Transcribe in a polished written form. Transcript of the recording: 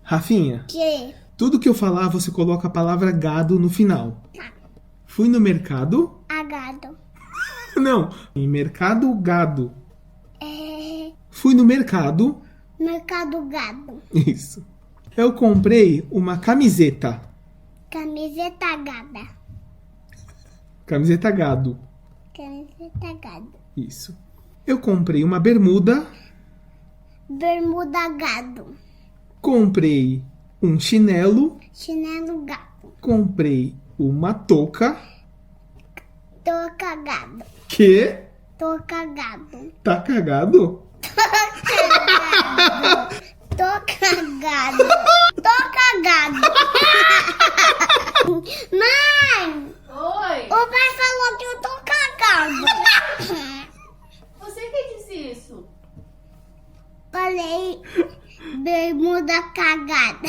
Rafinha, Que? tudo que eu falar, você coloca a palavra gado no final. Tá. Fui no mercado? Agado. Não, em mercado gado. É... Fui no mercado. Mercado gado. Isso. Eu comprei uma camiseta. Camiseta gada. Camiseta gado. Camiseta gado. Isso. Eu comprei uma bermuda. Bermuda gado. Comprei um chinelo. Chinelo gado. Comprei uma touca. Toca gado. Que? Toca gado. Tá cagado? Tô cagado. Tô cagado. Mãe! Oi! O pai falou que eu tô cagado. Você que disse isso? Falei bermuda cagada.